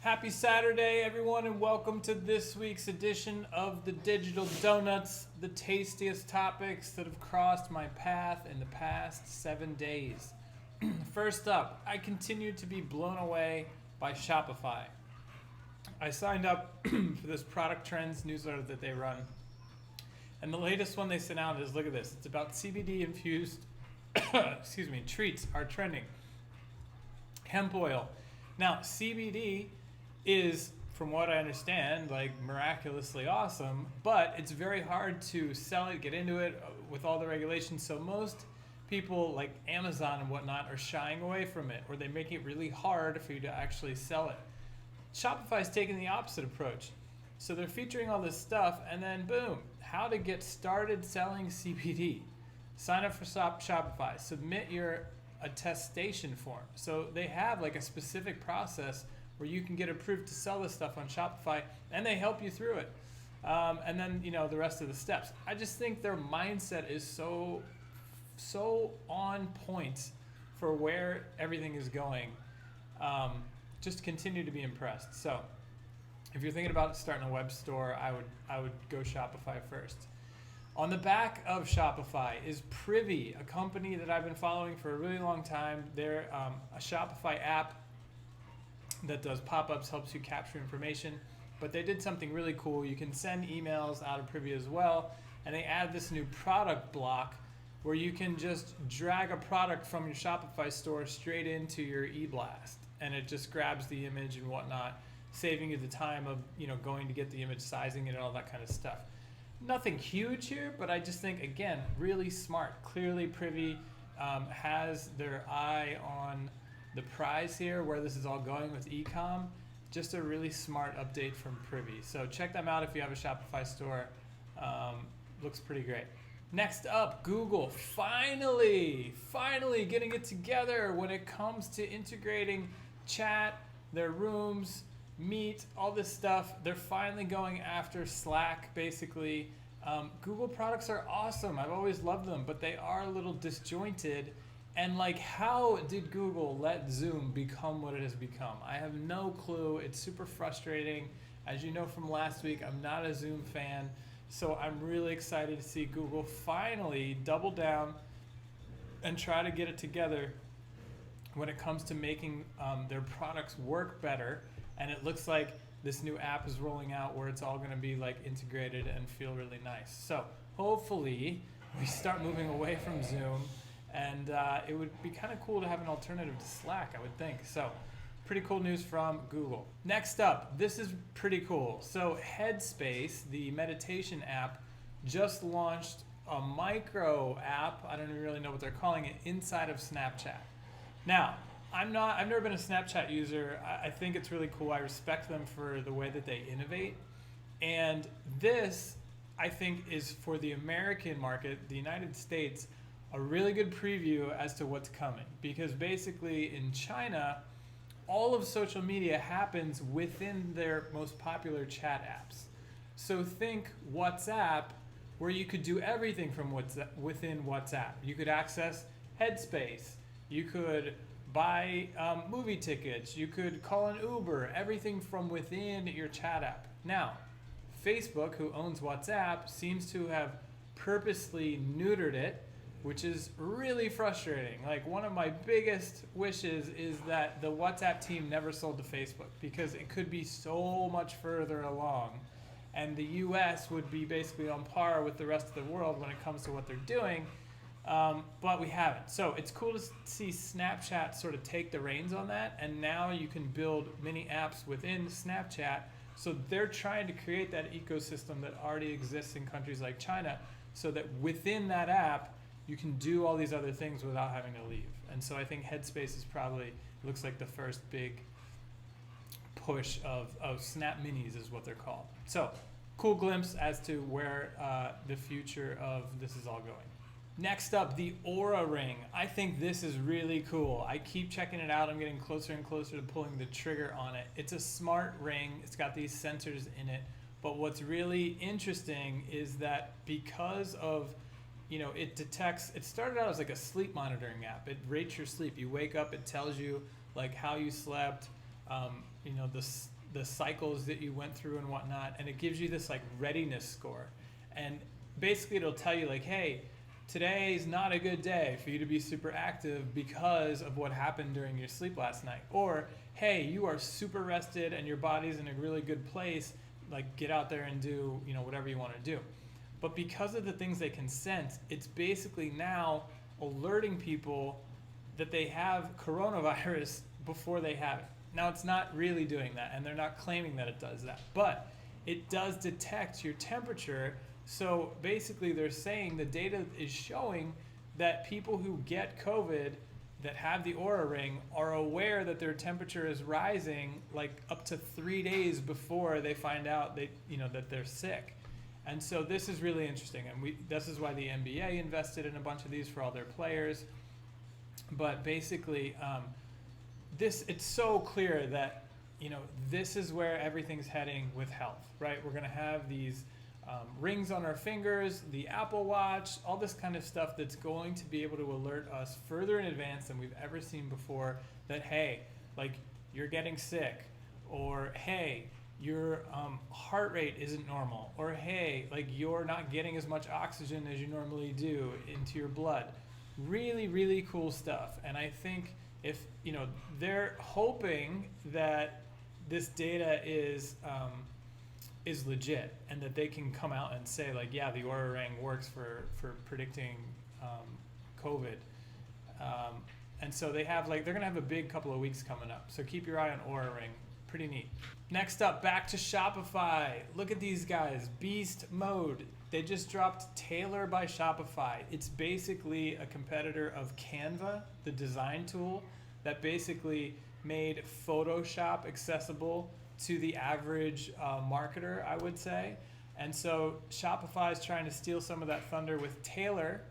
Happy Saturday, everyone, and welcome to this week's edition of the Digital Donuts, the tastiest topics that have crossed my path in the past 7 days. First up, I continue to be blown away by Shopify. I signed up for this product trends newsletter that they run, and the latest one they sent out is, look at this, it's about CBD infused treats are trending. Hemp oil. Now, CBD is, from what I understand, like miraculously awesome, but it's very hard to sell it, get into it with all the regulations. So most people like Amazon and whatnot are shying away from it, or they make it really hard for you to actually sell it. Shopify's taking the opposite approach. So they're featuring all this stuff, and then boom, how to get started selling CBD. Sign up for Shopify, submit your attestation form. So they have like a specific process where you can get approved to sell this stuff on Shopify, and they help you through it. And then, the rest of the steps. I just think their mindset is so on point for where everything is going. Just continue to be impressed. So if you're thinking about starting a web store, I would go Shopify first. On the back of Shopify is Privy, a company that I've been following for a really long time. They're a Shopify app that does pop-ups, helps you capture information. But they did something really cool. You can send emails out of Privy as well, and they add this new product block where you can just drag a product from your Shopify store straight into your e-blast, and it just grabs the image and whatnot, saving you the time of going to get the image, sizing it, and all that kind of stuff. Nothing huge here, but I just think, again, really smart. Clearly Privy has their eye on the prize here, where this is all going with e-com. Just a really smart update from Privy. So check them out if you have a Shopify store. Looks pretty great. Next up, Google. Finally getting it together when it comes to integrating chat, their rooms, Meet, all this stuff. They're finally going after Slack, basically. Google products are awesome. I've always loved them, but they are a little disjointed. And how did Google let Zoom become what it has become? I have no clue. It's super frustrating. As you know from last week, I'm not a Zoom fan. So I'm really excited to see Google finally double down and try to get it together when it comes to making their products work better. And it looks like this new app is rolling out where it's all going to be integrated and feel really nice. So hopefully we start moving away from Zoom, and it would be kind of cool to have an alternative to Slack, I would think. So pretty cool news from Google. Next up, this is pretty cool. So Headspace, the meditation app, just launched a micro app, I don't even really know what they're calling it, inside of Snapchat. Now, I've never been a Snapchat user. I think it's really cool. I respect them for the way that they innovate. And this, I think, is for the American market, the United States, a really good preview as to what's coming. Because basically in China, all of social media happens within their most popular chat apps. So think WhatsApp, where you could do everything from within WhatsApp. You could access Headspace. You could buy movie tickets, you could call an Uber, everything from within your chat app. Now, Facebook, who owns WhatsApp, seems to have purposely neutered it, which is really frustrating. One of my biggest wishes is that the WhatsApp team never sold to Facebook, because it could be so much further along, and the US would be basically on par with the rest of the world when it comes to what they're doing. But we haven't. So it's cool to see Snapchat sort of take the reins on that, and now you can build mini apps within Snapchat. So they're trying to create that ecosystem that already exists in countries like China, so that within that app you can do all these other things without having to leave. And so I think Headspace is probably, looks like the first big push of Snap Minis is what they're called. So cool glimpse as to where the future of this is all going. Next up, the Aura Ring. I think this is really cool. I keep checking it out. I'm getting closer and closer to pulling the trigger on it. It's a smart ring. It's got these sensors in it. But what's really interesting is that because of, it detects, it started out as a sleep monitoring app. It rates your sleep. You wake up, it tells you how you slept, the cycles that you went through and whatnot, and it gives you this like readiness score. And basically it'll tell you like, hey, today's not a good day for you to be super active because of what happened during your sleep last night. Or, hey, you are super rested and your body's in a really good place, like get out there and do, whatever you want to do. But because of the things they can sense, it's basically now alerting people that they have coronavirus before they have it. Now, it's not really doing that, and they're not claiming that it does that, but it does detect your temperature. So basically they're saying the data is showing that people who get COVID that have the Oura Ring are aware that their temperature is rising like up to 3 days before they find out that they're sick. And so this is really interesting, and this is why the NBA invested in a bunch of these for all their players. But basically, it's so clear that this is where everything's heading with health, right? We're going to have these rings on our fingers, the Apple Watch, all this kind of stuff that's going to be able to alert us further in advance than we've ever seen before that, hey, like you're getting sick, or hey, your heart rate isn't normal, or hey, like you're not getting as much oxygen as you normally do into your blood. Really, really cool stuff. And I think if, they're hoping that this data is legit, and that they can come out and say like, yeah, the Oura Ring works for predicting COVID. And so they're going to have a big couple of weeks coming up. So keep your eye on Oura Ring. Pretty neat. Next up, back to Shopify. Look at these guys, beast mode. They just dropped Tailor by Shopify. It's basically a competitor of Canva, the design tool that basically made Photoshop accessible to the average marketer, I would say. And so Shopify is trying to steal some of that thunder with Tailor,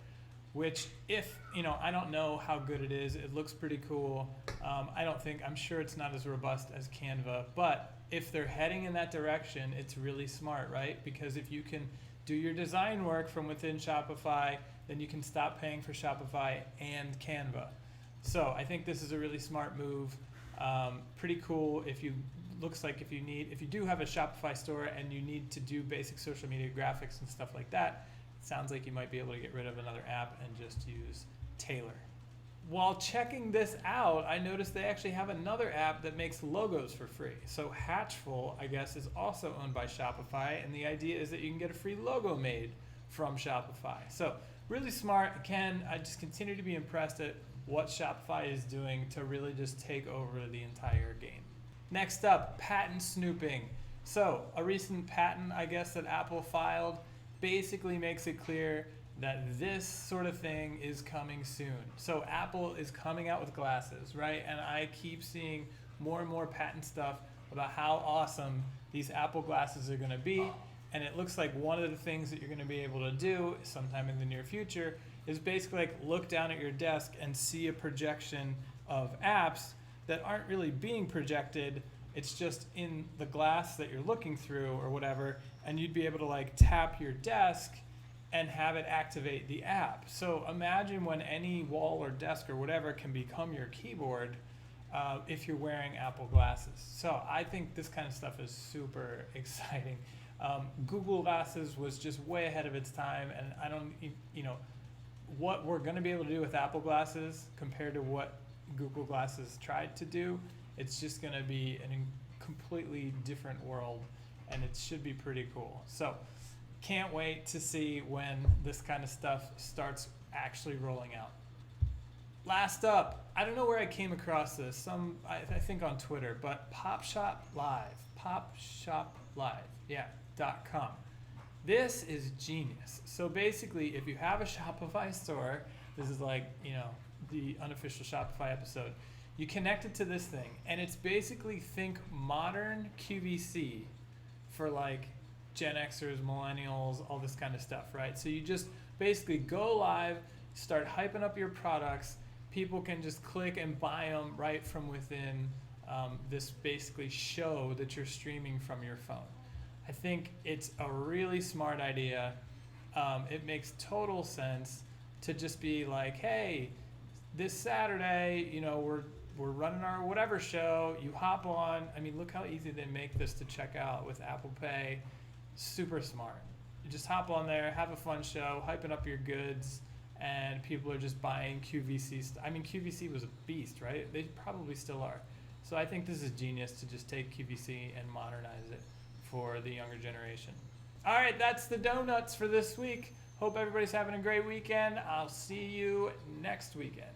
which I don't know how good it is. It looks pretty cool. I'm sure it's not as robust as Canva, but if they're heading in that direction, it's really smart, right? Because if you can do your design work from within Shopify, then you can stop paying for Shopify and Canva. So I think this is a really smart move. Pretty cool. If you do have a Shopify store and you need to do basic social media graphics and stuff like that, it sounds like you might be able to get rid of another app and just use Tailor. While checking this out, I noticed they actually have another app that makes logos for free. So Hatchful, I guess, is also owned by Shopify, and the idea is that you can get a free logo made from Shopify. So really smart. Again, I just continue to be impressed at what Shopify is doing to really just take over the entire game. Next up, patent snooping. So a recent patent, I guess, that Apple filed basically makes it clear that this sort of thing is coming soon. So Apple is coming out with glasses, right? And I keep seeing more and more patent stuff about how awesome these Apple glasses are gonna be. And it looks like one of the things that you're gonna be able to do sometime in the near future is basically like look down at your desk and see a projection of apps that aren't really being projected. It's just in the glass that you're looking through or whatever, and you'd be able to like tap your desk and have it activate the app. So imagine when any wall or desk or whatever can become your keyboard if you're wearing Apple glasses. So I think this kind of stuff is super exciting. Google Glasses was just way ahead of its time, and I don't, what we're gonna be able to do with Apple Glasses compared to what Google Glasses tried to do, it's just gonna be a completely different world, and it should be pretty cool. So can't wait to see when this kind of stuff starts actually rolling out. Last up, I don't know where I came across this, I think on Twitter, but Popshop Live, .com. This is genius. So basically, if you have a Shopify store, this is like, the unofficial Shopify episode, you connect it to this thing, and it's basically think modern QVC for like Gen Xers, millennials, all this kind of stuff, right? So you just basically go live, start hyping up your products. People can just click and buy them right from within this basically show that you're streaming from your phone. I think it's a really smart idea. It makes total sense to just be like, hey, this Saturday, we're we're running our whatever show, you hop on. I mean, look how easy they make this to check out with Apple Pay. Super smart. You just hop on there, have a fun show, hyping up your goods, and people are just buying QVC. I mean, QVC was a beast, right? They probably still are. So I think this is genius to just take QVC and modernize it for the younger generation. All right, that's the donuts for this week. Hope everybody's having a great weekend. I'll see you next weekend.